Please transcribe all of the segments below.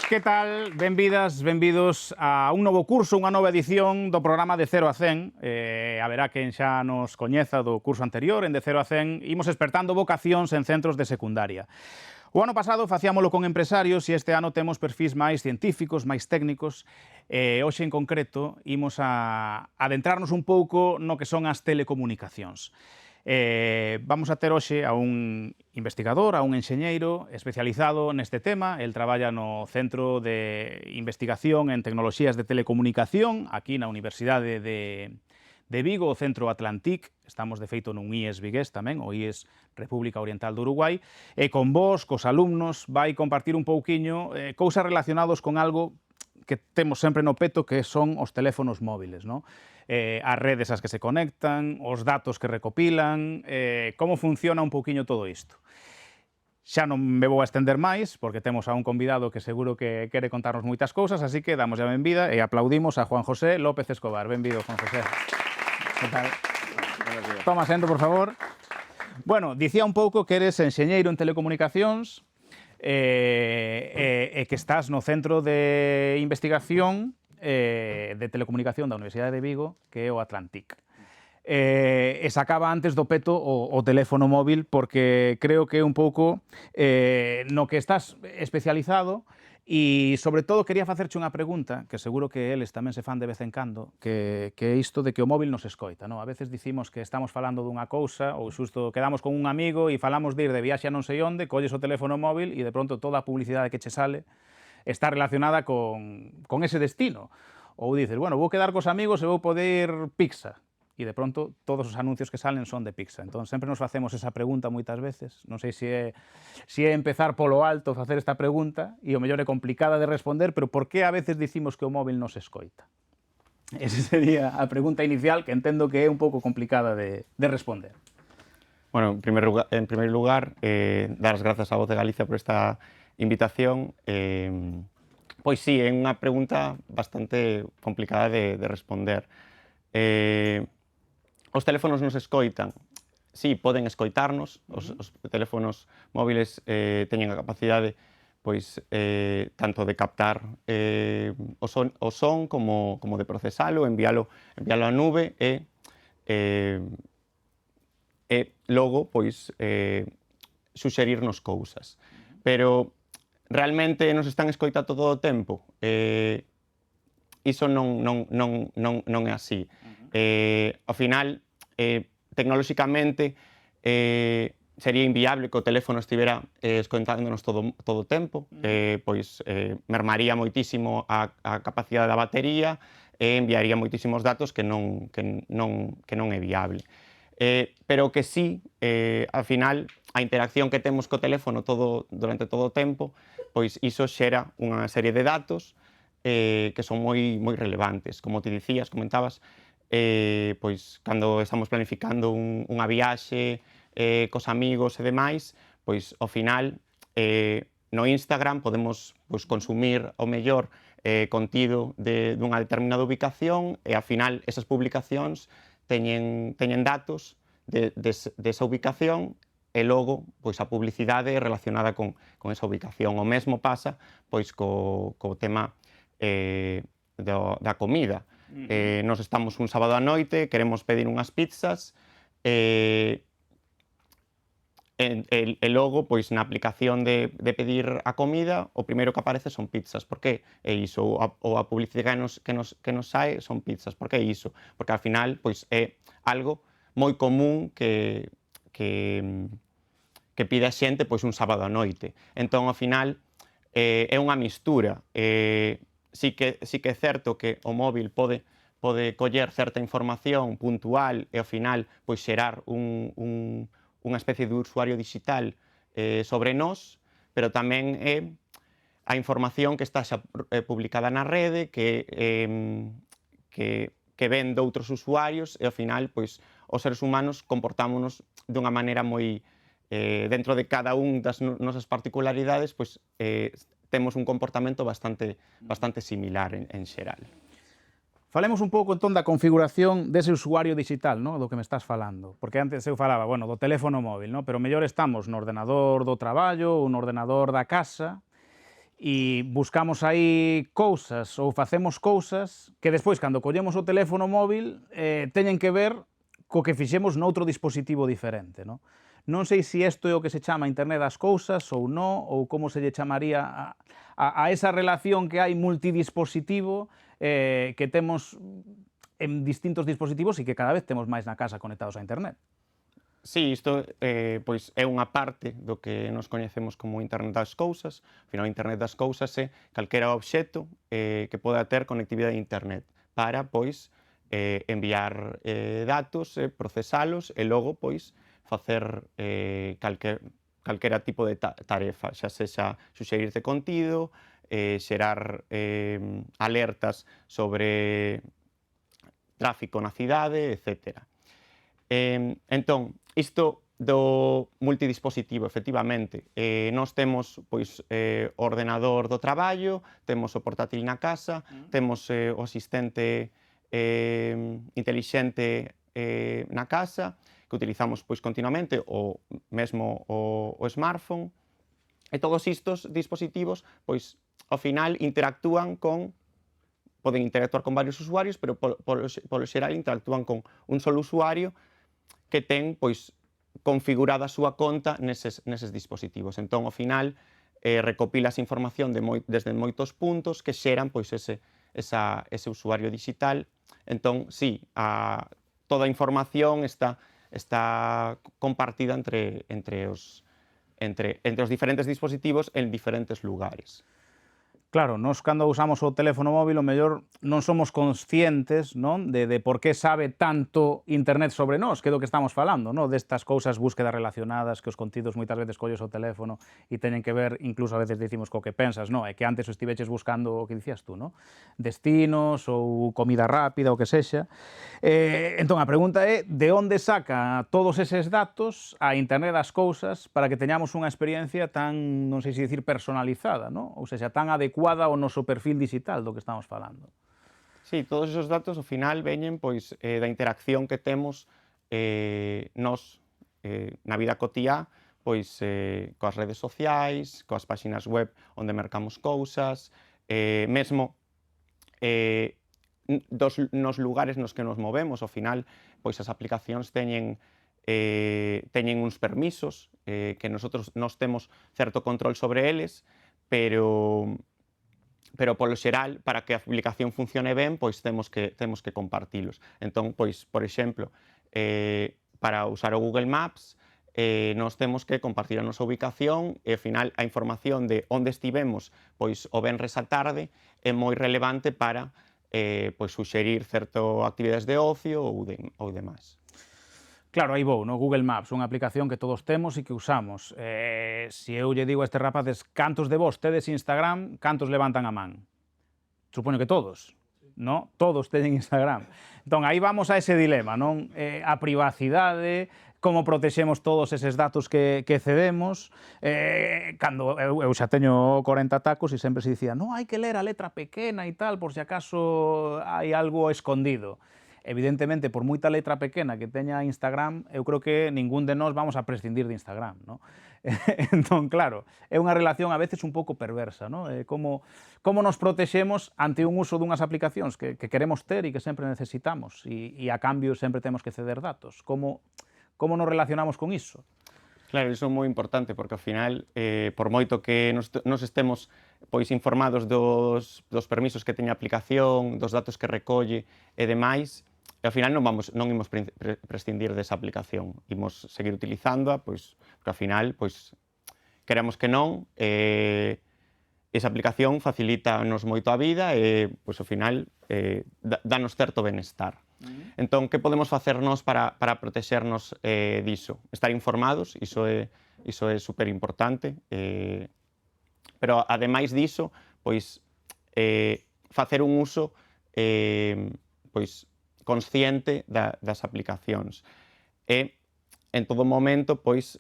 que tal? Benvidas, benvidos a un novo curso, unha nova edición do programa De 0 a 100. Haberá quen xa nos coñeza do curso anterior, en De 0 a 100, imos despertando vocacións en centros de secundaria. O ano pasado facíamolo con empresarios e este ano temos perfis máis científicos, máis técnicos. Hoxe en concreto imos a adentrarnos un pouco no que son as telecomunicacións. Vamos a ter hoxe a un investigador, a un enxeñeiro especializado neste tema. El traballa no Centro de Investigación en Tecnoloxías de Telecomunicación, aquí na Universidade de Vigo, o Centro Atlantic. Estamos, de feito, nun IES vigués tamén, o IES República Oriental do Uruguai, e con vos, cos alumnos, vai compartir un pouquiño cousas relacionados con algo que temos sempre no peto, que son os teléfonos móviles, non? As redes ás que se conectan, os datos que recopilan, como funciona un pouquiño todo isto. Xa non me vou a estender máis, porque temos a un convidado que seguro que quere contarnos moitas cousas, así que damos a benvida e aplaudimos a Juan José López Escobar. Benvido, Juan José. Que tal? Toma asento, por favor. Bueno, dicía un pouco que eres enxeñeiro en telecomunicacións e que estás no Centro de Investigación de Telecomunicación da Universidade de Vigo, que é o Atlantic. E sacaba antes do peto o teléfono móvil porque creo que é un pouco no que estás especializado. E, sobre todo, quería facerche unha pregunta, que seguro que eles tamén se fan de vez en cando, que é isto de que o móvil nos escoita, non? A veces dicimos que estamos falando dunha cousa, ou xusto quedamos con un amigo e falamos de ir de viaxe a non sei onde, colles o teléfono móvil e de pronto toda a publicidade que che sale está relacionada con ese destino. Ou dices, bueno, vou quedar cos amigos e vou poder pizza. E de pronto todos os anuncios que salen son de pizza. Entón, sempre nos facemos esa pregunta moitas veces. Non sei se é empezar polo alto facer esta pregunta, e o mellor é complicada de responder, pero por que a veces dicimos que o móvil nos escoita? Esa sería a pregunta inicial, que entendo que é un pouco complicada de responder. Bueno, en primer lugar, dar as grazas á Voz de Galicia por esta invitación. Pois sí, é unha pregunta bastante complicada de responder. Os teléfonos nos escoitan? Sí, poden escoitarnos. Os teléfonos móviles teñen a capacidade pois, tanto de captar o son como de procesalo, envialo á nube e logo pois, suxerirnos cousas. Pero realmente nos están escoitando todo o tempo? Iso non é así. Ao final, tecnolóxicamente, sería inviable que o teléfono estivera escoitándonos todo o tempo, pois mermaría moitísimo a capacidade da batería e enviaría moitísimos datos que non é viable. Pero que sí, ao final, a interacción que temos co teléfono durante todo o tempo, pois iso xera unha serie de datos que son moi relevantes. Como te dicías, comentabas, pois cando estamos planificando unha viaxe cos amigos e demais, pois ao final no Instagram podemos consumir ao mellor contido dunha determinada ubicación e ao final esas publicacións teñen datos desa ubicación e logo pois a publicidade relacionada con esa ubicación. O mesmo pasa pois co tema da comida. Nos estamos un sábado á noite, queremos pedir unhas pizzas e logo, pois, na aplicación de pedir a comida, o primeiro que aparece son pizzas. Por que é iso? Ou a publicidade que nos sae son pizzas. Por que é iso? Porque, ao final, pois, é algo moi común que pide a xente, pois, un sábado á noite. Entón, ao final, é unha mistura. Sí que é certo que o móvil pode coller certa información puntual e ao final pois xerar unha especie de usuario digital sobre nós, pero tamén é a información que está xa publicada na rede, que ven doutros usuarios e ao final pois os seres humanos comportámonos dunha maneira moi dentro de cada un das nosas particularidades, pois temos un comportamento bastante similar en xeral. Falemos un pouco, entón, da configuración dese usuario digital, no? Do que me estás falando. Porque antes eu falaba, bueno, do teléfono móvil, no? Pero mellor estamos no ordenador do traballo ou no ordenador da casa e buscamos aí cousas ou facemos cousas que despois, cando collemos o teléfono móvil, teñen que ver co que fixemos noutro dispositivo diferente, non? Non sei se isto é o que se chama Internet das cousas ou non, ou como se lle chamaría a esa relación que hai multidispositivo que temos en distintos dispositivos e que cada vez temos máis na casa conectados a Internet. Sí, isto pois é unha parte do que nos coñecemos como Internet das cousas. Ao final, Internet das cousas é calquera obxecto que poda ter conectividade a Internet para, pois, enviar datos, procesalos e logo, pois, facer calquera tipo de tarefa, xa sexa suxerirte contido, xerar alertas sobre tráfico na cidade, etcétera. Entón, isto do multidispositivo, efectivamente, nós temos pois, o ordenador do traballo, temos o portátil na casa, temos o asistente intelixente na casa, que utilizamos pois, continuamente, ou mesmo o smartphone, e todos estes dispositivos, pois, ao final, poden interactuar con varios usuarios, pero polo xeral interactúan con un solo usuario que ten, pois, configurada a súa conta neses dispositivos. Entón, ao final, recopilas información desde moitos puntos que xeran, pois, ese usuario digital. Entón, sí, toda a información está compartida entre os diferentes dispositivos en diferentes lugares. Claro, nós cando usamos o teléfono móvil, o mellor non somos conscientes, non, de por que sabe tanto Internet sobre nós, que é do que estamos falando, non, destas cousas, búsquedas relacionadas, que os contidos moitas veces colles o teléfono e teñen que ver, incluso a veces dicimos co que pensas, non, é que antes o estiveches buscando o que dicías tú, non, destinos ou comida rápida, o que sexa. Entón, a pregunta é, de onde saca todos eses datos a Internet das cousas para que teñamos unha experiencia tan, non sei se dicir, personalizada, non, ou sexa, tan adecuada ao noso perfil digital do que estamos falando. Sí, todos esos datos ao final veñen pois da interacción que temos nós na vida cotiá, pois coas redes sociais, coas páxinas web onde mercamos cousas, mesmo nos lugares nos que nos movemos. Ao final, pois as aplicacións teñen uns permisos que nós temos certo control sobre eles, pero polo xeral, para que a aplicación funcione ben, pois temos que compartilos. Entón, pois, por exemplo, para usar o Google Maps, nós temos que compartir a nosa ubicación e, ao final, a información de onde estivemos, pois, o venres á tarde, é moi relevante para pois, suxerir certo actividades de ocio ou demais. Claro, aí vou, no Google Maps, unha aplicación que todos temos e que usamos. Se eu lle digo a estes rapaces cantos de vos tedes Instagram, cantos levantan a man? Supoño que todos, non? Todos teñen Instagram. Entón, aí vamos a ese dilema, non? A privacidade, como protexemos todos eses datos que cedemos. Cando eu xa teño 40 tacos e sempre se dicía non, hai que ler a letra pequena e tal, por se acaso hai algo escondido. Evidentemente, por moita letra pequena que teña Instagram, eu creo que ningún de nós vamos a prescindir de Instagram, non? Entón, claro, é unha relación a veces un pouco perversa, non? Como nos protexemos ante un uso dunhas aplicacións que queremos ter e que sempre necesitamos e a cambio sempre temos que ceder datos. Como nos relacionamos con iso? Claro, iso é moi importante, porque ao final, por moito que nos estemos pois informados dos permisos que teña a aplicación, dos datos que recolle e demais, ao final non imos prescindir desa aplicación, imos seguir utilizándoa, pois, porque ao final, pois, queremos que non, esa aplicación facilítanos moito a vida e, pois, ao final, danos certo benestar. Entón, que podemos facer nós para protexernos diso? Estar informados, iso é superimportante, pero ademais diso, pois, facer un uso pois, consciente das aplicacións. E, en todo momento, pois,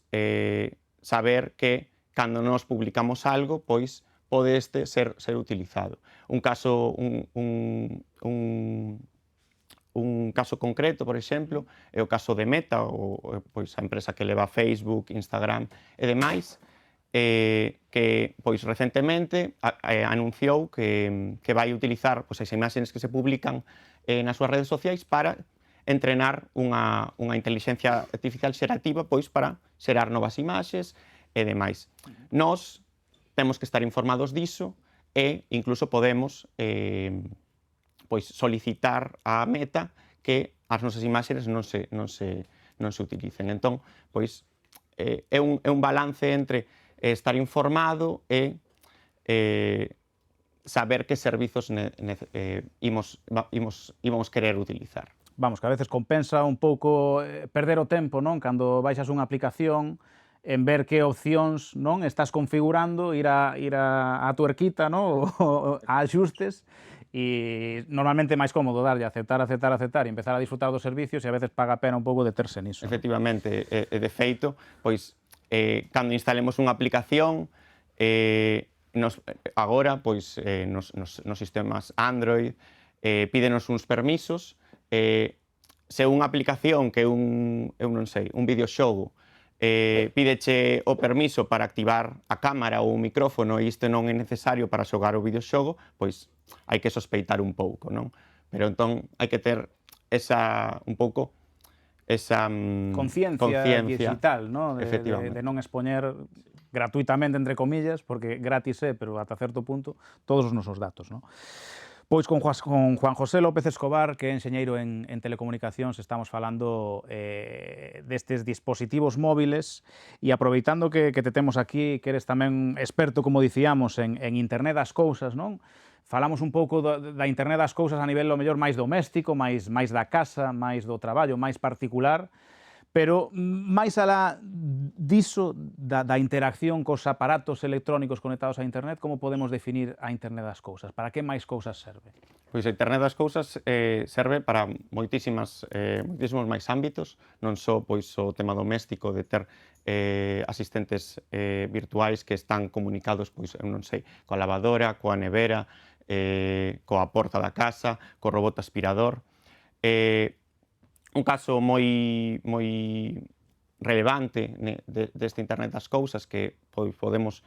saber que cando nos publicamos algo, pois, pode este ser utilizado. Un caso concreto, por exemplo, é o caso de Meta, pois, a empresa que leva Facebook, Instagram e demais, que pois recentemente anunciou que vai utilizar pois, as imaxes que se publican nas súas redes sociais para entrenar unha inteligencia artificial xerativa pois para xerar novas imaxes e demais. Nós temos que estar informados diso e incluso podemos pois solicitar á Meta que as nosas imaxes non se utilicen. Entón, pois, é un balance entre estar informado e saber que servizos imos querer utilizar. Vamos, que a veces compensa un pouco perder o tempo, non? Cando baixas unha aplicación en ver que opcións non estás configurando, ir a tuerquita, non? A axustes, e normalmente é máis cómodo darlle a aceptar e empezar a disfrutar dos servicios e a veces paga a pena un pouco deterse niso. Efectivamente, de feito, pois, cando instalemos unha aplicación, agora, pois, nos sistemas Android, pídenos uns permisos, se unha aplicación que eu non sei, un videoxogo, pídeche o permiso para activar a cámara ou o micrófono e isto non é necesario para xogar o videoxogo, pois hai que sospeitar un pouco, non? Pero entón hai que ter un pouco esa conciencia digital, ¿no? Efectivamente. De non expoñer gratuitamente, entre comillas, porque gratis é, pero ata certo punto, todos os nosos datos, ¿no? Pois con Juan José López Escobar, que é enxeñeiro en telecomunicacións, estamos falando destes dispositivos móviles e aproveitando que te temos aquí, que eres tamén experto, como dicíamos, en Internet das cousas, non? Falamos un pouco da Internet das cousas a nivel, o mellor, máis doméstico, máis da casa, máis do traballo, máis particular, pero máis alá diso, da interacción cos aparatos electrónicos conectados a Internet, como podemos definir a Internet das cousas? Para que máis cousas serve? Pois a Internet das cousas serve para moitísimos máis ámbitos, non só pois, o tema doméstico de ter asistentes virtuais que están comunicados, pois, eu non sei, coa lavadora, coa nevera, coa porta da casa, co robot aspirador. Un caso moi relevante deste Internet das cousas que pois, podemos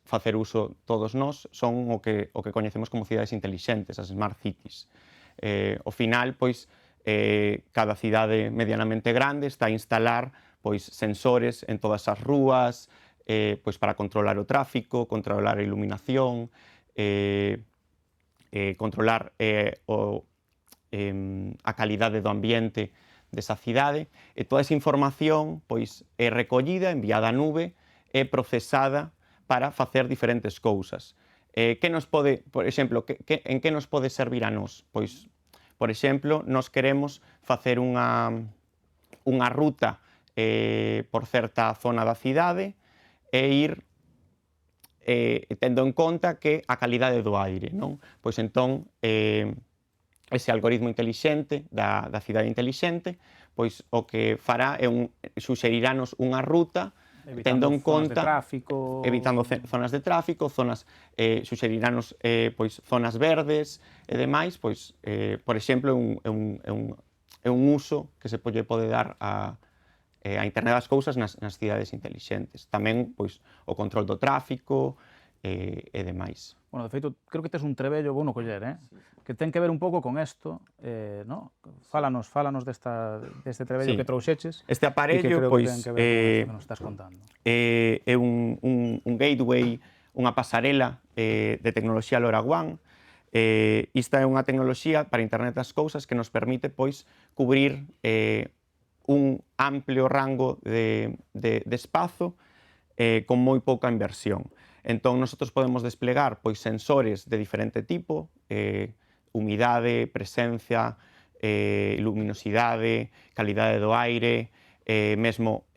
facer uso todos nós son o que coñecemos como cidades intelixentes, as smart cities. Ao final, pois, cada cidade medianamente grande está a instalar pois, sensores en todas as rúas pois, para controlar o tráfico, controlar a iluminación, controlar a calidade do ambiente desa cidade, e toda esa información pois, é recollida, enviada á nube e procesada para facer diferentes cousas. Que nos pode, por exemplo, en que nos pode servir a nós? Pois, por exemplo, nós queremos facer unha ruta por certa zona da cidade e ir tendo en conta que a calidade do aire, non? Pois entón, ese algoritmo intelixente da cidade intelixente, pois o que fará é suxerirános unha ruta tendo en conta, evitando zonas de tráfico, suxerirános pois, zonas verdes e demais, pois, por exemplo, é un uso que se pode dar a Internet das cousas nas cidades intelixentes. Tamén, pois, o control do tráfico e demais. Bueno, de feito, creo que tes un trebello, vou no coller, que ten que ver un pouco con isto, no? Fálanos deste trebello que trouxeches. Este aparello, pois, que nos estás contando. É un gateway, unha pasarela de tecnoloxía LoRaWAN. Esta é unha tecnoloxía para Internet das cousas que nos permite, pois, cubrir un amplio rango de espazo con moi pouca inversión. Entón, nosotros podemos desplegar pois, sensores de diferente tipo, humidade, presencia, luminosidade, calidade do aire, mesmo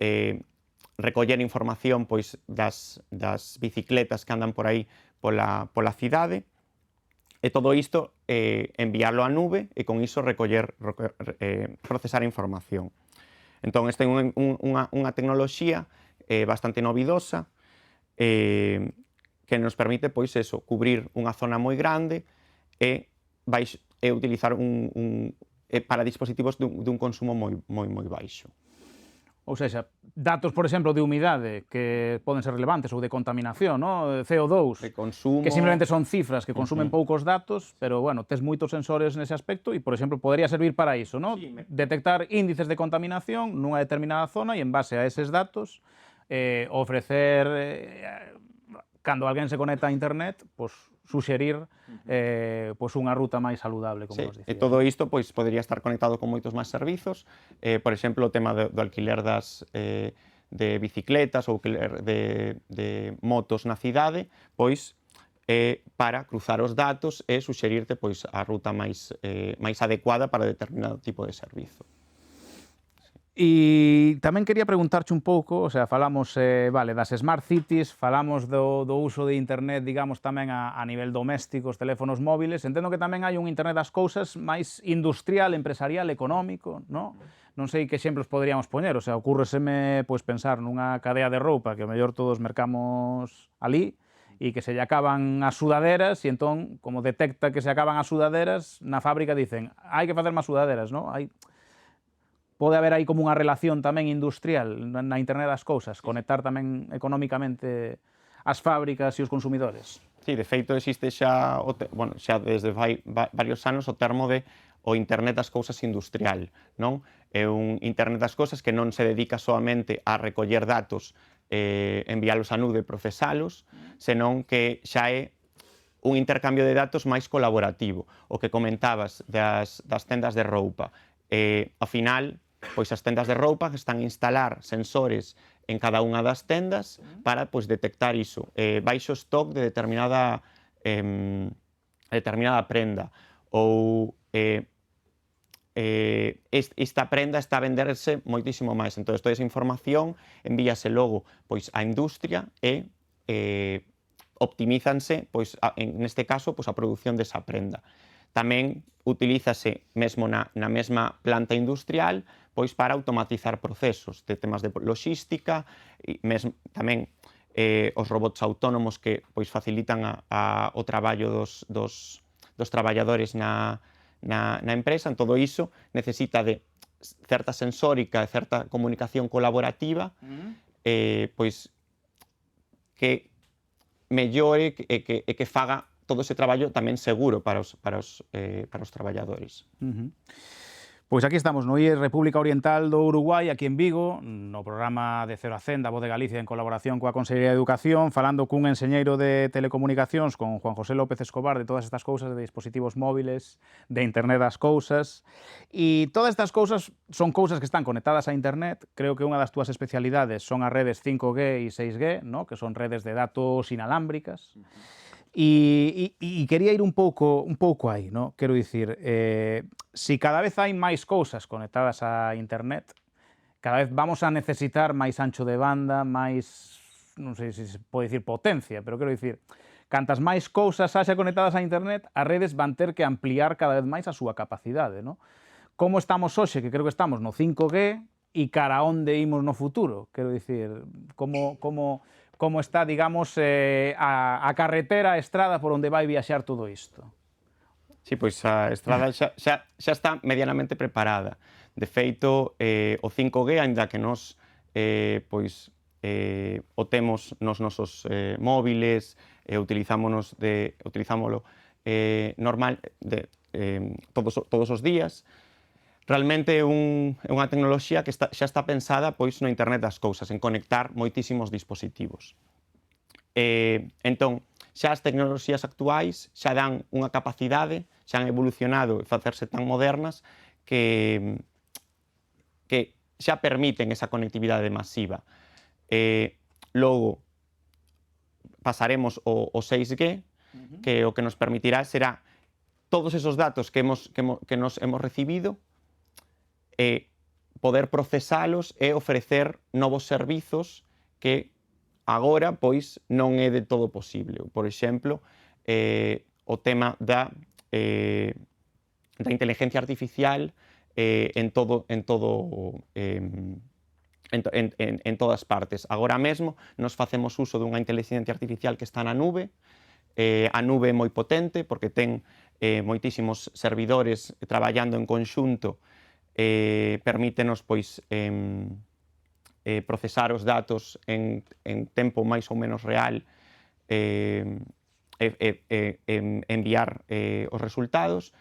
recoller información pois, das bicicletas que andan por aí pola cidade, e todo isto enviarlo á nube e con iso procesar a información. Entón, esta é unha tecnoloxía bastante novidosa, que nos permite, pois, eso, cubrir unha zona moi grande e utilizar para dispositivos dun consumo moi baixo. Ou seja, datos, por exemplo, de humidade que poden ser relevantes ou de contaminación, no? CO2, de consumo. que simplemente son cifras que consumen poucos datos, pero, bueno, tes moitos sensores nese aspecto e, por exemplo, podría servir para iso, no? Sí, Detectar índices de contaminación nunha determinada zona e, en base a eses datos, ofrecer, cando alguén se conecta a internet, pues, suxerir pues, unha ruta máis saludable, como Sí, vos e dicía. todo isto pois podería estar conectado con moitos máis servizos, por exemplo, o tema do alquiler de bicicletas ou alquiler de motos na cidade, pois para cruzar os datos e suxerirte pois a ruta máis adecuada para determinado tipo de servizo. E tamén quería preguntarche un pouco, o sea, falamos, vale, das smart cities, falamos do uso de internet, digamos, tamén a nivel doméstico, os teléfonos móviles. Entendo que tamén hai un internet das cousas máis industrial, empresarial, económico, no? Non sei que exemplos poderíamos poñer, o sea, ocúrreseme, pois, pensar nunha cadea de roupa que o mellor todos mercamos ali, e que se lle acaban as sudaderas, e entón, como detecta que se acaban as sudaderas, na fábrica dicen, hai que facer máis sudaderas, no? Pode haber aí como unha relación tamén industrial na internet das cousas, conectar tamén económicamente as fábricas e os consumidores. Sí, de feito existe xa, xa desde varios anos o termo de o internet das cousas industrial, non? É un internet das cousas que non se dedica soamente a recoller datos, enviálos a nube e procesalos, senón que xa é un intercambio de datos máis colaborativo. O que comentabas das tendas de roupa. Ao final, pois as tendas de roupa están a instalar sensores en cada unha das tendas para pois, detectar iso, baixo stock de determinada prenda, ou esta prenda está a venderse moitísimo máis. Entón, toda esa información envíase logo pois, á industria e optimízanse, pois, neste caso, pois, a produción desa prenda. Tamén utilízase mesmo na mesma planta industrial pois para automatizar procesos de temas de logística e tamén os robots autónomos que pois facilitan o traballo dos traballadores na empresa. En todo iso necesita de certa sensórica e certa comunicación colaborativa pois que mellore e que faga todo ese traballo tamén seguro para os traballadores. Pois aquí estamos no IES República Oriental do Uruguai, aquí en Vigo, no programa de Cero a 100 da Voz de Galicia en colaboración coa Consellería de Educación, falando cun enxeñeiro de telecomunicacións, con Juan José López Escobar, de todas estas cousas de dispositivos móviles, de internet das cousas. E todas estas cousas son cousas que están conectadas a internet. Creo que unha das túas especialidades son as redes 5G e 6G, no? Que son redes de datos inalámbricas. E quería ir un pouco aí, no? Quero dicir, si cada vez hai máis cousas conectadas a internet, cada vez vamos a necesitar máis ancho de banda, máis, non sei se se pode dicir potencia, pero quero dicir, cantas máis cousas haxa conectadas a internet, as redes van ter que ampliar cada vez máis a súa capacidade, no? Como estamos hoxe, que creo que estamos no 5G, e cara a onde imos no futuro? Quero dicir, como está, digamos, a carretera, a estrada por onde vai viaxar todo isto? Sí, pois a estrada xa está medianamente preparada. De feito, o 5G, aínda que nos o temos nos nosos móviles, utilizámolo normal todos os días, realmente é unha tecnoloxía que xa está pensada pois no internet das cousas, en conectar moitísimos dispositivos. Entón, xa as tecnoloxías actuais xa dan unha capacidade, xa han evolucionado e facerse tan modernas que xa permiten esa conectividade masiva. Logo, pasaremos o 6G, que o que nos permitirá será todos esos datos que nos hemos recibido, poder procesalos e ofrecer novos servizos que agora pois non é de todo posible. Por exemplo, o tema da inteligencia artificial en todas partes. Agora mesmo nos facemos uso dunha inteligencia artificial que está na nube. A nube é moi potente porque ten moitísimos servidores traballando en conxunto, permítenos pois procesar os datos en tempo máis ou menos real enviar os resultados,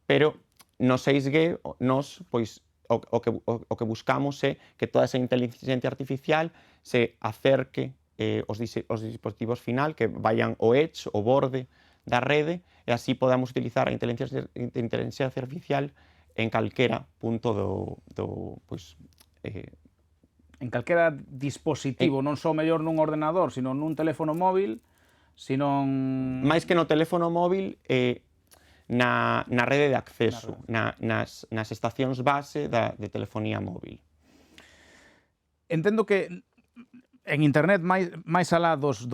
pero no 6G nos, pois, o que buscamos é que toda esa inteligencia artificial se acerque aos dispositivos final, que vayan ao edge, ao borde da rede, e así podamos utilizar a inteligencia artificial en calquera punto pois, en calquera dispositivo, non só mellor nun ordenador, sino nun teléfono móvil, sino máis que no teléfono móvil, na rede de acceso, nas estacións base de telefonía móvil. Entendo que en internet máis alá dos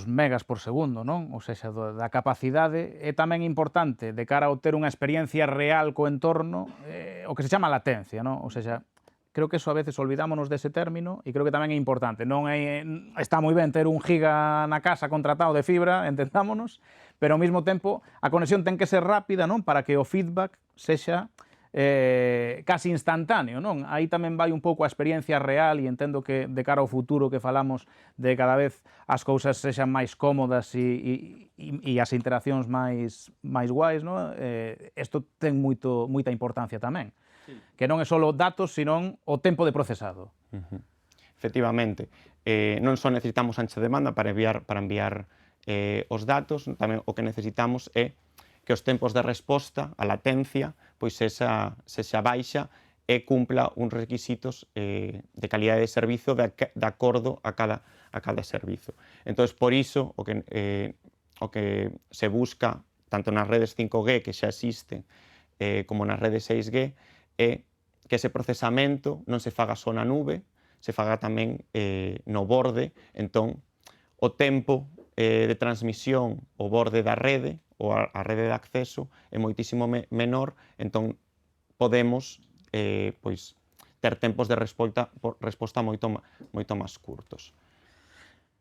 megas por segundo, non? Ou seja, da capacidade, é tamén importante de cara ao ter unha experiencia real co entorno, o que se chama latencia, non? Ou seja, creo que eso a veces olvidámonos dese término e creo que tamén é importante. Non está moi ben ter 1 giga na casa contratado de fibra, entendámonos, pero ao mesmo tempo a conexión ten que ser rápida, non? Para que o feedback sexa casi instantáneo, non? Aí tamén vai un pouco a experiencia real e entendo que de cara ao futuro que falamos de cada vez as cousas sexan máis cómodas e as interaccións máis guais, non? Isto ten moita importancia tamén. Que non é só datos, senón o tempo de procesado. Efectivamente, non só necesitamos ancha demanda para enviar os datos, tamén o que necesitamos é que os tempos de resposta, a latencia, pois sexa baixa e cumpla uns requisitos de calidade de servizo de acordo a cada servizo. Entón, por iso, o que se busca, tanto nas redes 5G que xa existen, como nas redes 6G, é que ese procesamento non se faga só na nube, se faga tamén no borde. Entón, o tempo de transmisión ao borde da rede, ou a rede de acceso, é moitísimo menor, entón podemos pois, ter tempos de resposta moito máis curtos.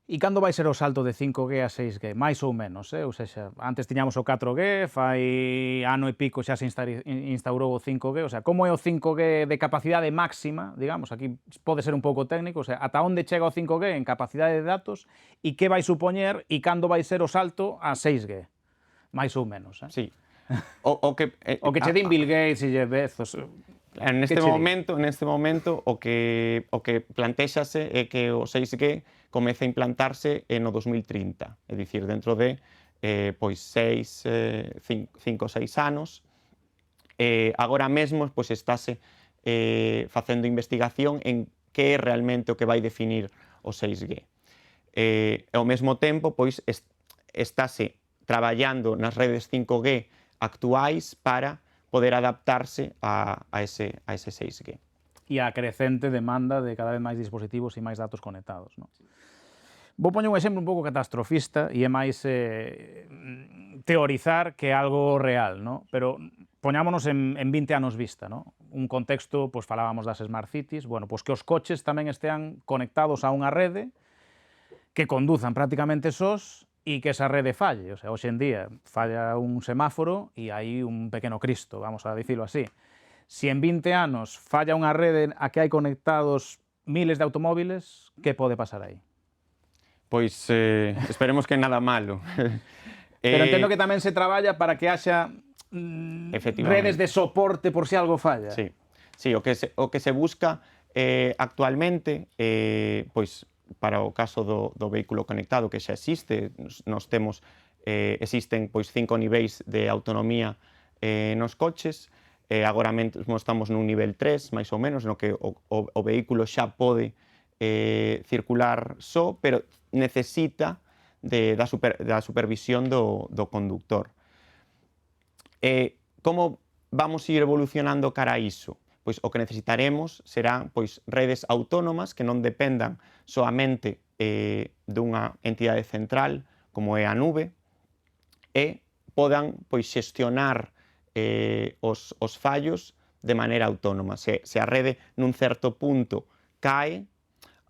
E cando vai ser o salto de 5G a 6G? Mais ou menos, ou seja, antes tiñamos o 4G, fai ano e pico xa se instaurou o 5G, o sea, como é o 5G de capacidade máxima, digamos, aquí pode ser un pouco técnico, o sea, ata onde chega o 5G en capacidade de datos e que vai supoñer e cando vai ser o salto a 6G? Mais ou menos, Sí. O que che din Bill Gates e Jeff Bezos. Neste momento, o que plantéxase é que o 6G comece a implantarse no 2030, é dicir, dentro de pois 5 ou 6 anos. Agora mesmo pois estáse facendo investigación en que é realmente o que vai definir o 6G. Ao mesmo tempo, pois estáse traballando nas redes 5G actuais para poder adaptarse a ese 6G. E a crecente demanda de cada vez máis dispositivos e máis datos conectados, non? Vou poñer un exemplo un pouco catastrofista e é máis teorizar que algo real, non? Pero poñámonos en 20 anos vista, non? Un contexto, pois falábamos das Smart Cities, bueno, pois que os coches tamén estean conectados a unha rede que conduzan prácticamente sós e que esa rede falle. O sea, hoxe en día falla un semáforo e hai un pequeno Cristo, vamos a dicilo así. Si en 20 anos falla unha rede a que hai conectados miles de automóviles, que pode pasar aí? Pois esperemos que nada malo. Pero entendo que tamén se traballa para que haxa redes de soporte por si algo falla. Sí, o que se busca actualmente, pois, para o caso do vehículo conectado que xa existe, existen pois 5 niveis de autonomía nos coches. Agora mesmo estamos nun nivel 3, máis ou menos, no que o vehículo xa pode circular só, pero necesita da supervisión do conductor. Como vamos a ir evolucionando cara a iso? Pois o que necesitaremos serán pois redes autónomas que non dependan soamente dunha entidade central como é a nube e podan pois xestionar os fallos de maneira autónoma. Se a rede nun certo punto cae,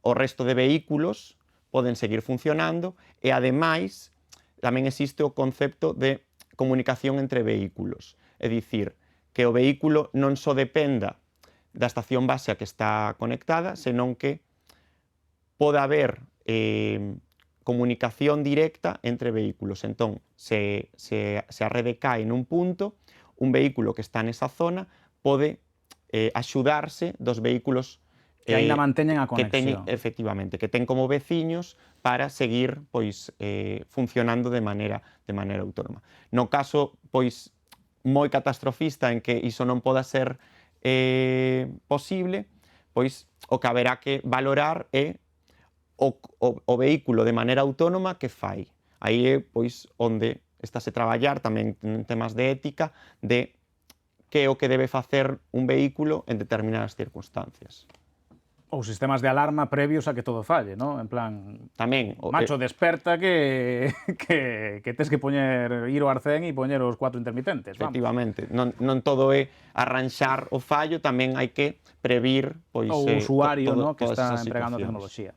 o resto de vehículos poden seguir funcionando e, ademais, tamén existe o concepto de comunicación entre vehículos. É dicir, que o vehículo non só dependa da estación base a que está conectada, senón que pode haber comunicación directa entre vehículos. Entón, se a rede cae nun punto, un vehículo que está nesa zona pode axudarse dos vehículos Que aínda manteñen a que teñen, conexión. efectivamente, que ten como veciños para seguir pois funcionando de maneira autónoma. No caso pois moi catastrofista en que iso non poda ser posible, pois o que haberá que valorar é o vehículo de maneira autónoma que fai. Aí é pois onde estáse a traballar tamén en temas de ética de que é o que debe facer un vehículo en determinadas circunstancias. Ou sistemas de alarma previos a que todo falle, ¿no? En plan, Tamén, macho, desperta que tes que poñer ir ao arcén e poñer os 4 intermitentes, vamos. efectivamente, non todo é arranxar o fallo, tamén hai que previr pois O usuario, ¿no? Que todas está esas empregando a situacións. tecnoloxía.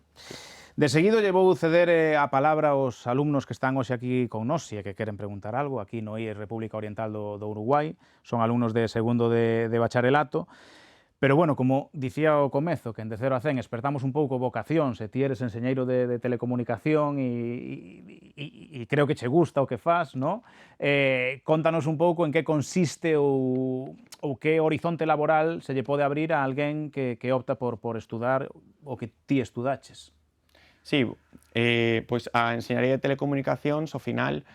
De seguido lle vou ceder a palabra aos alumnos que están hoxe aquí con nós e que queren preguntar algo, aquí no IES República Oriental do Uruguai, son alumnos de segundo de bacharelato. Pero, bueno, como dicía ao comezo, que en De 0 a 100 espertamos un pouco vocacións, e ti eres enseñeiro de telecomunicación e creo que che gusta o que fas, no? Contanos un pouco en que consiste ou que horizonte laboral se lle pode abrir a alguén que opta por estudar o que ti estudaches. Sí, pois a enseñaría de telecomunicacións, ao final,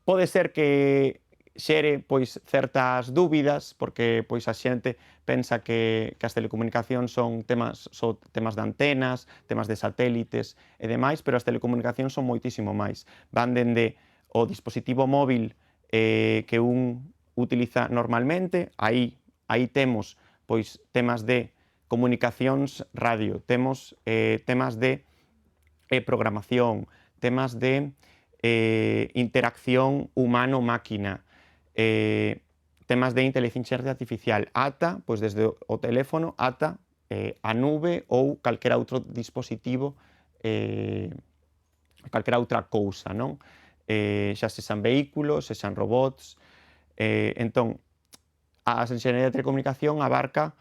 pode ser que xere pois certas dúbidas, porque pois a xente pensa que as telecomunicacións son temas de antenas, temas de satélites e demais, pero as telecomunicacións son moitísimo máis. Van dende o dispositivo móvil que un utiliza normalmente, aí temos pois temas de comunicacións radio, temos temas de programación, temas de interacción humano-máquina, temas de inteligencia artificial, ata, pois desde o teléfono, ata a nube ou calquera outro dispositivo, calquera outra cousa, non? Xa sexan vehículos, sexan robots. Entón, a enxeñería de telecomunicación abarca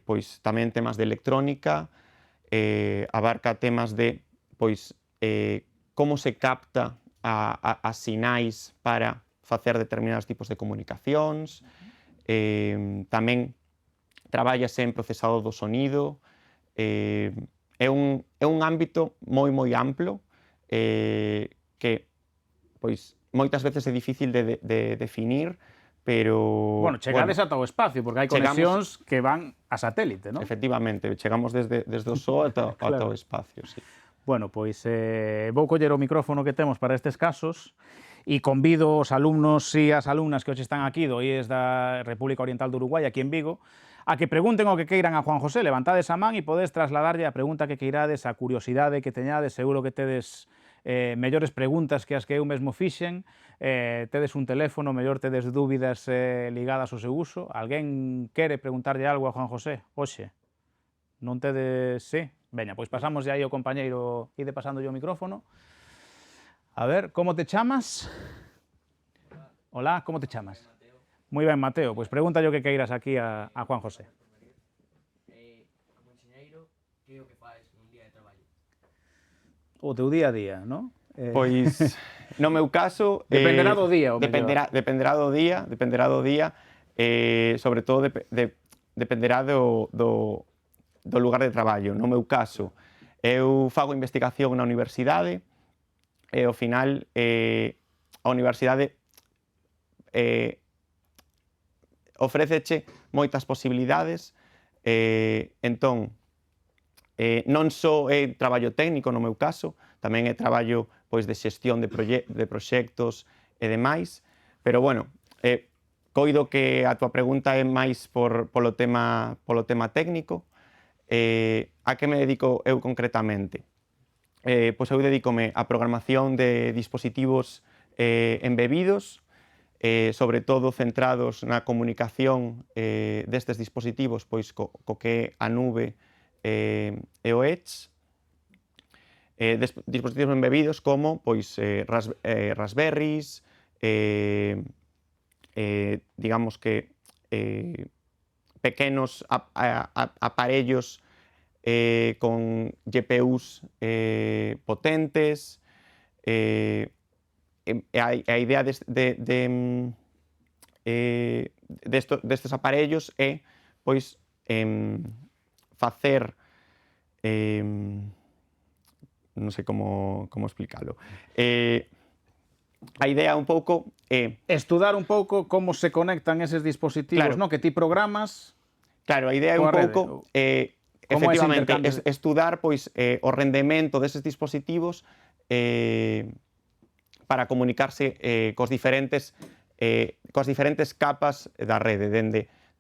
pois tamén temas de electrónica, abarca temas de pois como se capta as sinais para facer determinados tipos de comunicacións, tamén trabállase en procesado do sonido, é un ámbito moi amplo que pois moitas veces é difícil de definir, pero... Bueno, chegades ata o espacio, porque hai conexións que van a satélite, non? Efectivamente, chegamos desde o Sol ata o espacio, sí. Bueno, pois vou coller o micrófono que temos para estes casos e convido os alumnos e as alumnas que hoxe están aquí do IES da República Oriental do Uruguai, aquí en Vigo, a que pregunten o que queiran a Juan José. Levantades a man e podes trasladarlle a pregunta que queirades, a curiosidade que teñades. Seguro que tedes mellores preguntas que as que eu mesmo fixen. Tedes un teléfono, mellor tedes dúbidas ligadas ao seu uso. Alguén quere preguntarlle algo a Juan José hoxe? Non tedes... Sí? Veña, pois pasamos aí ao compañeiro, ide pasándolle o micrófono. A ver, como te chamas? Hola, como te chamas? Mateo. Moi ben, Mateo, pois pregúntalle o que queiras aquí a Juan José. Como enxeñeiro, que é o que faz un día de traballo? O teu día a día, non? Pois, no meu caso... Dependerá do día, o mellor. Dependerá do día, sobre todo dependerá do lugar de traballo. No meu caso, eu fago investigación na universidade e ao final a universidade ofréceche moitas posibilidades, entón non só é traballo técnico no meu caso, tamén é traballo pois de xestión de proxectos e demais, pero bueno, coido que a túa pregunta é máis polo tema técnico. A que me dedico eu concretamente? Pois eu dedícome a programación de dispositivos embebidos, sobre todo centrados na comunicación destes dispositivos pois co que é a nube e o Edge, dispositivos embebidos como pois Raspberries, digamos que pequenos aparellos con GPUs potentes. A idea destes aparellos é pois facer non sei como explicalo. A idea un pouco é estudar un pouco como se conectan eses dispositivos, Claro. no? Que ti programas. Claro, a idea é un Coa rede, pouco como ese efectivamente intercambio. estudar pois o rendemento deses dispositivos para comunicarse cos diferentes capas da rede,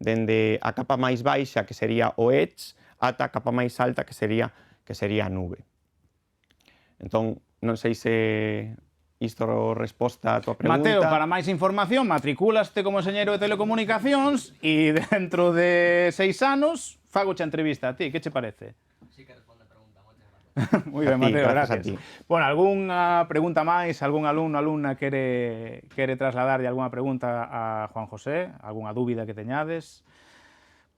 dende a capa máis baixa, que sería o edge, ata a capa máis alta, que sería a nube. Entón, non sei se isto resposta a tua pregunta. Mateo, para máis información, matricúlaste como enxeñeiro de telecomunicacións e dentro de 6 anos fagoche a entrevista a ti, que che parece? Sí que responde a pregunta, moitas gracias. Moi ben, A ti, Mateo, gracias a gracias. ti. Bueno, algunha pregunta máis, algún alumno, alumna quere trasladarlle algunha pregunta a Juan José, algunha dúbida que teñades?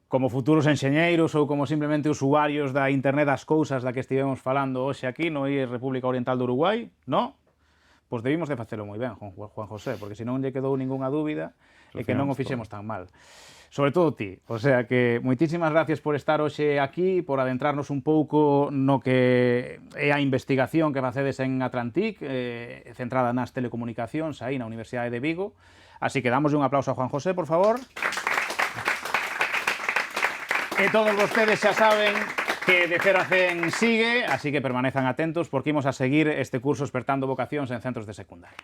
Como futuros enxeñeiros ou como simplemente usuarios da Internet das cousas da que estivemos falando hoxe aquí no IES República Oriental do Uruguai, no? Pois debimos de facelo moi ben, Juan José, porque se non lle quedou ningunha dúbida e que non o fixemos tan mal. Sobre todo ti, o sea que moitísimas gracias por estar hoxe aquí, por adentrarnos un pouco no que é a investigación que facedes en Atlantic, centrada nas telecomunicacións aí na Universidade de Vigo. Así que damos un aplauso a Juan José, por favor. E todos vostedes xa saben que de 0 a 100 sigue, así que permanezan atentos porque imos a seguir este curso Espertando Vocacións en centros de secundaria.